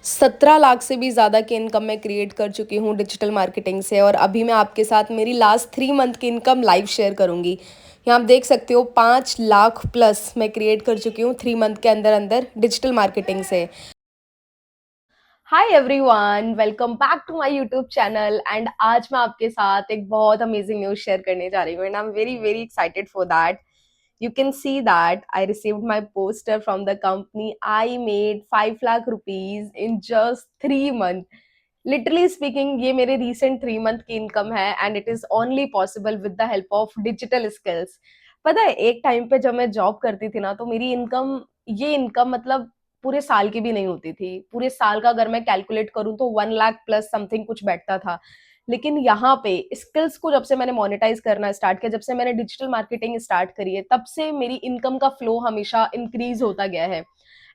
17 लाख से भी ज़्यादा की इनकम मैं क्रिएट कर चुकी हूँ डिजिटल मार्केटिंग से और अभी मैं आपके साथ मेरी लास्ट 3 मंथ की इनकम लाइव शेयर करूँगी। यहाँ आप देख सकते हो 5 लाख प्लस मैं क्रिएट कर चुकी हूँ 3 मंथ के अंदर अंदर डिजिटल मार्केटिंग से। Hi everyone, welcome back to my YouTube channel and आज मैं आपके साथ एक बहुत अमेजिंग न्यूज़ शेयर करने जा रही हूँ and I am very very excited for that. You can see that I received my poster from the company. I made 5 lakh rupees in just 3 months. Literally speaking, ये मेरे recent 3 month की income है and it is only possible with the help of digital skills. पता है एक time पे जब मैं जॉब करती थी ना तो मेरी इनकम ये इनकम मतलब पूरे साल की भी नहीं होती थी। पूरे साल का अगर मैं कैलकुलेट करूँ तो 1 लाख प्लस समथिंग कुछ बैठता था। लेकिन यहाँ पे स्किल्स को जब से मैंने मोनेटाइज करना स्टार्ट किया, जब से मैंने डिजिटल मार्केटिंग स्टार्ट करी है, तब से मेरी इनकम का फ्लो हमेशा इंक्रीज होता गया है।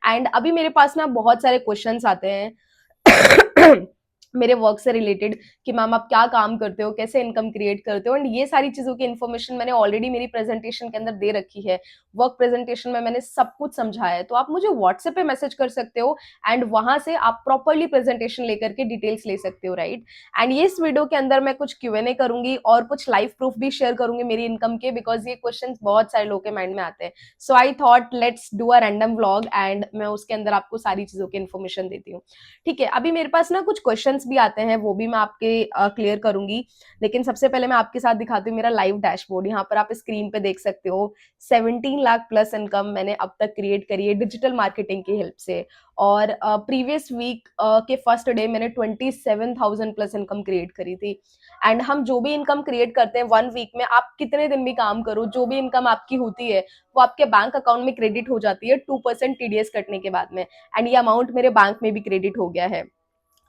एंड अभी मेरे पास ना बहुत सारे क्वेश्चंस आते हैं मेरे वर्क से रिलेटेड कि मैम आप क्या काम करते हो, कैसे इनकम क्रिएट करते हो, एंड ये सारी चीजों की इन्फॉर्मेशन मैंने ऑलरेडी मेरी प्रेजेंटेशन के अंदर दे रखी है। वर्क प्रेजेंटेशन में मैंने सब कुछ समझाया है, तो आप मुझे व्हाट्सएप पे मैसेज कर सकते हो एंड वहां से आप प्रॉपरली प्रेजेंटेशन लेकर के डिटेल्स ले सकते हो, राइट। एंड ये इस वीडियो के अंदर मैं कुछ क्यूएनए करूंगी और कुछ लाइव प्रूफ भी शेयर करूंगी मेरी इनकम के, बिकॉज ये क्वेश्चन बहुत सारे लोगों के माइंड में आते हैं। So I thought let's do a random vlog and मैं उसके अंदर आपको सारी चीजों की इन्फॉर्मेशन देती हूँ। ठीक है, अभी मेरे पास ना कुछ क्वेश्चंस भी आते हैं, वो भी मैं आपके क्लियर करूंगी। लेकिन सबसे पहले मैं आपके साथ दिखाती हूँ मेरा लाइव डैशबोर्ड। यहाँ पर आप स्क्रीन पे देख सकते हो 17 लाख प्लस इनकम मैंने अब तक क्रिएट करी है डिजिटल मार्केटिंग की हेल्प से। और प्रीवियस वीक के फर्स्ट डे मैंने 27,000 प्लस इनकम क्रिएट करी थी। एंड हम जो भी इनकम क्रिएट करते हैं 1 वीक में, आप कितने दिन भी काम करो, जो भी इनकम आपकी होती है वो आपके बैंक अकाउंट में क्रेडिट हो जाती है 2% टीडीएस कटने के बाद में। एंड ये अमाउंट मेरे बैंक में भी क्रेडिट हो गया है।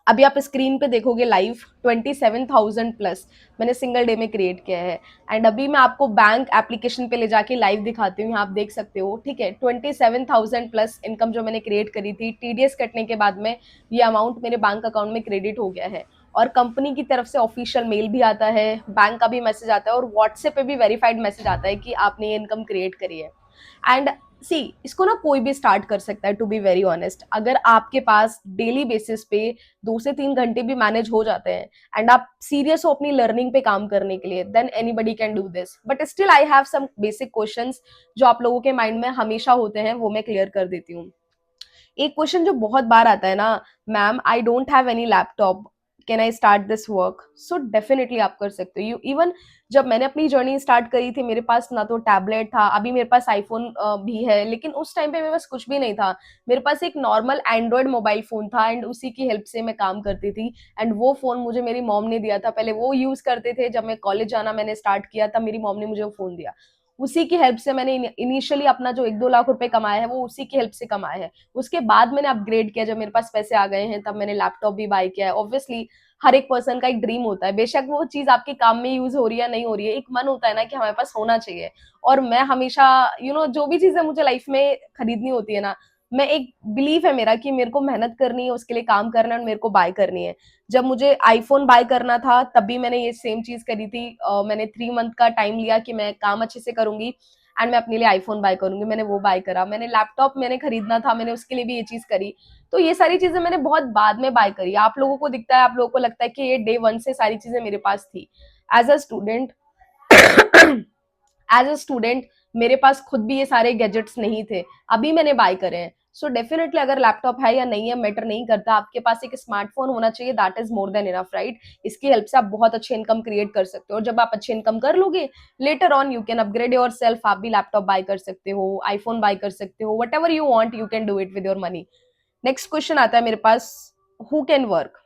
अभी आप स्क्रीन पे देखोगे लाइव 27,000 प्लस मैंने सिंगल डे में क्रिएट किया है। एंड अभी मैं आपको बैंक एप्लीकेशन पे ले जाके लाइव दिखाती हूँ, यहाँ आप देख सकते हो। ठीक है, 27,000 प्लस इनकम जो मैंने क्रिएट करी थी, टीडीएस कटने के बाद में ये अमाउंट मेरे बैंक अकाउंट में क्रेडिट हो गया है। और कंपनी की तरफ से ऑफिशियल मेल भी आता है, बैंक का भी मैसेज आता है और व्हाट्सएप पे भी वेरीफाइड मैसेज आता है कि आपने ये इनकम क्रिएट करी है। एंड सी, इसको ना कोई भी स्टार्ट कर सकता है, टू बी वेरी ऑनेस्ट। अगर आपके पास डेली बेसिस पे 2 से 3 घंटे भी मैनेज हो जाते हैं एंड आप सीरियस हो अपनी लर्निंग पे काम करने के लिए, then anybody can do this. But still I have some basic questions जो आप लोगों के माइंड में हमेशा होते हैं, वो मैं क्लियर कर देती हूँ। एक क्वेश्चन जो बहुत बार आता है ना, ma'am I don't have any laptop, can I start this work? So definitely आप कर सकते हो। यू इवन जब मैंने अपनी जर्नी स्टार्ट करी थी, मेरे पास ना तो टैबलेट था, अभी मेरे पास आईफोन भी है, लेकिन उस टाइम पे मेरे पास कुछ भी नहीं था। मेरे पास एक नॉर्मल एंड्रॉयड मोबाइल फोन था एंड उसी की हेल्प से मैं काम करती थी। एंड वो फोन मुझे मेरी मॉम ने दिया था, पहले वो यूज करते थे, जब मैं कॉलेज जाना मैंने स्टार्ट किया तब मेरी मॉम ने मुझे वो फोन दिया। उसी की हेल्प से मैंने इनिशियली अपना जो 1-2 लाख रुपए कमाया है वो उसी की हेल्प से कमाया है। उसके बाद मैंने अपग्रेड किया, जब मेरे पास पैसे आ गए हैं तब मैंने लैपटॉप भी बाय किया है। ऑब्वियसली हर एक पर्सन का एक ड्रीम होता है, बेशक वो चीज आपके काम में यूज हो रही है नहीं हो रही है, एक मन होता है ना कि हमारे पास होना चाहिए। और मैं हमेशा जो भी चीजें मुझे लाइफ में खरीदनी होती है ना, मैं एक बिलीफ है मेरा कि मेरे को मेहनत करनी है, उसके लिए काम करना है और मेरे को बाय करनी है। जब मुझे आईफोन बाय करना था तब भी मैंने ये सेम चीज करी थी। मैंने 3 मंथ का टाइम लिया कि मैं काम अच्छे से करूंगी एंड मैं अपने लिए आईफोन बाय करूंगी, मैंने वो बाय करा। मैंने लैपटॉप मैंने खरीदना था, मैंने उसके लिए भी ये चीज करी। तो ये सारी चीजें मैंने बहुत बाद में बाय करी। आप लोगों को दिखता है, आप लोगों को लगता है कि ये डे वन से सारी चीजें मेरे पास थी। As a student as a student मेरे पास खुद भी ये सारे गैजेट्स नहीं थे, अभी मैंने बाय करे हैं। सो डेफिनेटली अगर लैपटॉप है या नहीं है मैटर नहीं करता, आपके पास एक स्मार्टफोन होना चाहिए, that is more than enough, right. इसकी हेल्प से आप बहुत अच्छी इनकम क्रिएट कर सकते हो और जब आप अच्छी इनकम कर लोगे, later on you can upgrade your self. आप भी लैपटॉप बाय कर सकते हो, आईफोन बाय कर सकते हो, what ever you want you can do it with your money. Next question आता है मेरे पास, हु कैन वर्क?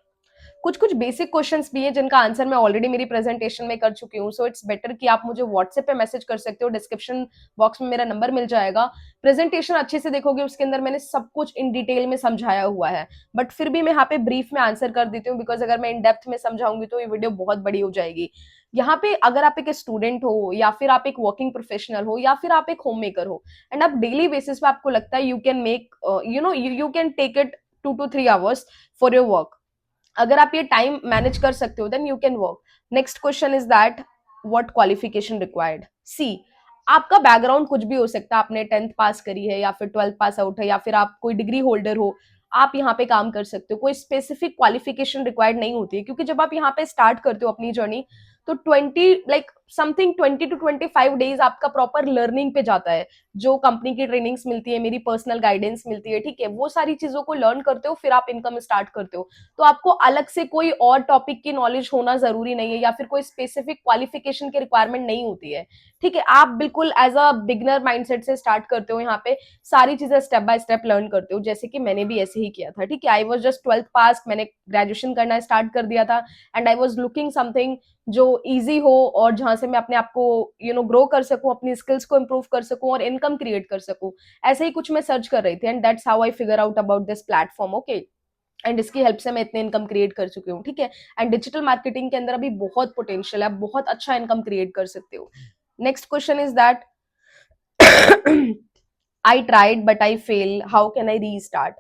कुछ कुछ बेसिक क्वेश्चंस भी है जिनका आंसर मैं ऑलरेडी मेरी प्रेजेंटेशन में कर चुकी हूँ। सो इट्स बेटर कि आप मुझे व्हाट्सएप पे मैसेज कर सकते हो, डिस्क्रिप्शन बॉक्स में मेरा नंबर मिल जाएगा। प्रेजेंटेशन अच्छे से देखोगे, उसके अंदर मैंने सब कुछ इन डिटेल में समझाया हुआ है। बट फिर भी मैं यहाँ पे ब्रीफ में आंसर कर देती हूँ, बिकॉज अगर मैं इन डेप्थ में समझाऊंगी तो ये वीडियो बहुत बड़ी हो जाएगी। यहाँ पे अगर आप एक स्टूडेंट हो या फिर आप एक वर्किंग प्रोफेशनल हो या फिर आप एक होम मेकर हो एंड आप डेली बेसिस पे आपको लगता है you can make you can take it 2 to 3 hours for your work, अगर आप ये टाइम मैनेज कर सकते हो then you can work. Next question is that what qualification required? See, आपका बैकग्राउंड कुछ भी हो सकता है, आपने 10th पास करी है या फिर 12th पास आउट है या फिर आप कोई डिग्री होल्डर हो, आप यहाँ पे काम कर सकते हो। कोई स्पेसिफिक क्वालिफिकेशन रिक्वायर्ड नहीं होती है, क्योंकि जब आप यहाँ पे स्टार्ट करते हो अपनी जर्नी, तो 20 to 25 डेज आपका प्रॉपर लर्निंग पे जाता है। जो कंपनी की ट्रेनिंग्स मिलती है, मेरी पर्सनल गाइडेंस मिलती है, ठीक है, वो सारी चीजों को लर्न करते हो, फिर आप इनकम स्टार्ट करते हो। तो आपको अलग से कोई और टॉपिक की नॉलेज होना जरूरी नहीं है, या फिर कोई स्पेसिफिक क्वालिफिकेशन की रिक्वायरमेंट नहीं होती है, ठीक है। आप बिल्कुल एज अ बिगनर माइंडसेट से स्टार्ट करते हो, यहाँ पे सारी चीजें स्टेप बाय स्टेप लर्न करते हो, जैसे कि मैंने भी ऐसे ही किया था, ठीक है। आई वॉज जस्ट 12th पास, मैंने ग्रेजुएशन करना स्टार्ट कर दिया था, and I was looking something जो इजी हो, और जहां से मैं अपने आप को ग्रो कर सकूं, अपनी स्किल्स को इंप्रूव कर सकूं और इनकम क्रिएट कर सकूं। ऐसे ही कुछ मैं सर्च कर रही थी, and that's how I figure out about this platform, okay. And इसकी हेल्प से मैं इतने इनकम क्रिएट कर चुकी हूँ, ठीक है। एंड डिजिटल मार्केटिंग के अंदर अभी बहुत पोटेंशियल है, आप बहुत अच्छा इनकम क्रिएट कर सकते हो। Next question is that I tried but I fail, how can I री स्टार्ट।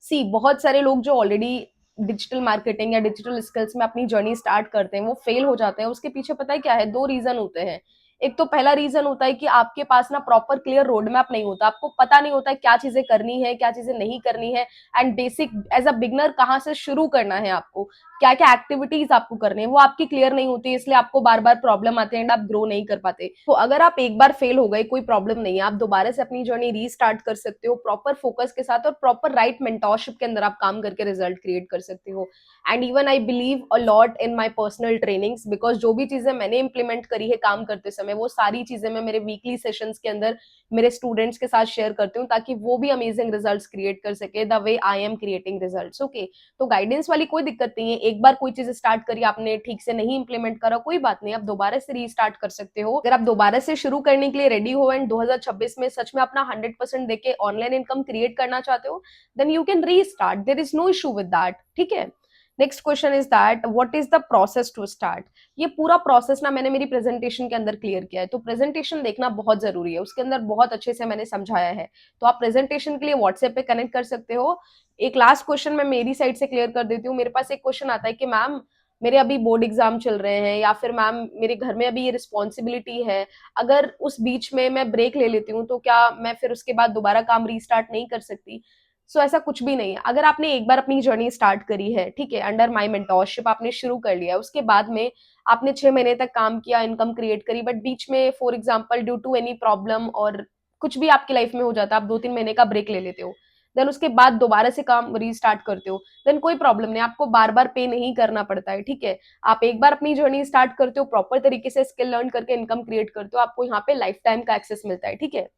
सी, बहुत सारे लोग जो ऑलरेडी डिजिटल मार्केटिंग या डिजिटल स्किल्स में अपनी जर्नी स्टार्ट करते हैं, वो फेल हो जाते हैं। उसके पीछे पता है क्या है, दो रीजन होते हैं। एक तो पहला रीजन होता है कि आपके पास ना प्रॉपर क्लियर रोड मैप नहीं होता, आपको पता नहीं होता है क्या चीजें करनी है, क्या चीजें नहीं करनी है, and basic as a beginner कहाँ से शुरू करना है, आपको क्या क्या एक्टिविटीज आपको करनी है, वो आपकी क्लियर नहीं होती, इसलिए आपको बार बार प्रॉब्लम आते हैं एंड आप ग्रो नहीं कर पाते। तो अगर आप एक बार फेल हो गए, कोई प्रॉब्लम नहीं है, आप दोबारा से अपनी जर्नी रीस्टार्ट कर सकते हो प्रॉपर फोकस के साथ और प्रॉपर राइट मेंटोरशिप के अंदर आप काम करके रिजल्ट क्रिएट कर सकते हो। And even I believe a lot in my personal trainings, because जो भी चीजें मैंने इंप्लीमेंट करी है काम करते समय, वो सारी चीजें मैं मेरे वीकली सेशंस के अंदर मेरे स्टूडेंट्स के साथ शेयर करती हूँ, ताकि वो भी अमेजिंग रिजल्ट्स क्रिएट कर सके the way I am creating results, okay. तो गाइडेंस वाली कोई दिक्कत नहीं है, एक बार कोई चीज स्टार्ट करी आपने, ठीक से नहीं इंप्लीमेंट करा, कोई बात नहीं, आप दोबारा से रीस्टार्ट कर सकते हो। अगर आप दोबारा से शुरू करने के लिए रेडी हो एंड 2026 में सच में अपना 100% देके ऑनलाइन इनकम क्रिएट करना चाहते हो, then you can restart, there is no issue with that, ठीक है। Next question is that what is the process to start. ये पूरा प्रोसेस ना मैंने मेरी प्रेजेंटेशन के अंदर क्लियर किया है, तो प्रेजेंटेशन देखना बहुत जरूरी है, उसके अंदर बहुत अच्छे से मैंने समझाया है। तो आप प्रेजेंटेशन के लिए व्हाट्सएप पे कनेक्ट कर सकते हो। एक लास्ट क्वेश्चन मैं मेरी साइड से क्लियर कर देती हूँ। मेरे पास एक क्वेश्चन आता है कि मैम मेरे अभी बोर्ड एग्जाम चल रहे हैं, या फिर मैम मेरे घर में अभी ये रिस्पॉन्सिबिलिटी है, अगर उस बीच में मैं ब्रेक ले लेती हूँ तो क्या मैं फिर उसके बाद दोबारा काम रीस्टार्ट नहीं कर सकती। सो ऐसा कुछ भी नहीं है। अगर आपने एक बार अपनी जर्नी स्टार्ट करी है, ठीक है, अंडर माई मेंटोरशिप आपने शुरू कर लिया है, उसके बाद में आपने 6 महीने तक काम किया, इनकम क्रिएट करी, बट बीच में for example due to any problem और कुछ भी आपकी लाइफ में हो जाता है, आप 2-3 महीने का ब्रेक ले लेते हो, देन उसके बाद दोबारा से काम रीस्टार्ट करते हो, देन कोई प्रॉब्लम नहीं, आपको बार बार पे नहीं करना पड़ता है, ठीक है। आप एक बार अपनी जर्नी स्टार्ट करते हो, प्रॉपर तरीके से स्किल लर्न करके इनकम क्रिएट करते हो, आपको यहाँ पे लाइफ टाइम का एक्सेस मिलता है, ठीक है।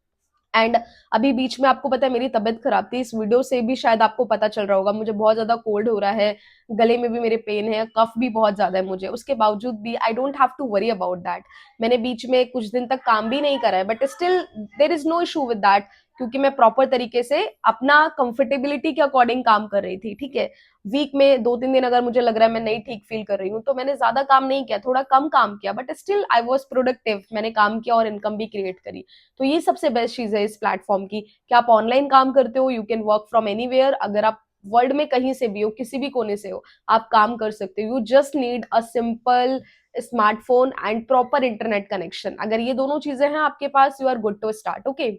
एंड अभी बीच में आपको पता है मेरी तबीयत खराब थी, इस वीडियो से भी शायद आपको पता चल रहा होगा, मुझे बहुत ज्यादा कोल्ड हो रहा है, गले में भी मेरे पेन है, कफ भी बहुत ज्यादा है मुझे, उसके बावजूद भी I don't have to worry about that. मैंने बीच में कुछ दिन तक काम भी नहीं करा है, but still there is no issue with that, क्योंकि मैं प्रॉपर तरीके से अपना कंफर्टेबिलिटी के अकॉर्डिंग काम कर रही थी, ठीक है। वीक में 2-3 दिन अगर मुझे लग रहा है मैं नहीं ठीक फील कर रही हूँ, तो मैंने ज्यादा काम नहीं किया, थोड़ा कम काम किया, but still I was productive, मैंने काम किया और इनकम भी क्रिएट करी। तो ये सबसे बेस्ट चीज है इस प्लेटफॉर्म की, कि आप ऑनलाइन काम करते हो, you can work from anywhere, अगर आप वर्ल्ड में कहीं से भी हो, किसी भी कोने से हो, आप काम कर सकते हो। You just need a simple smartphone and proper internet connection. अगर ये दोनों चीजें हैं आपके पास, you are good to start, okay.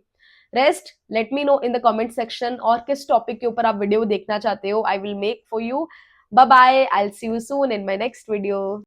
Rest let me know in the comment section, और किस टॉपिक के ऊपर आप वीडियो देखना चाहते हो, I will make for you. Bye bye, I will see you soon in my next video.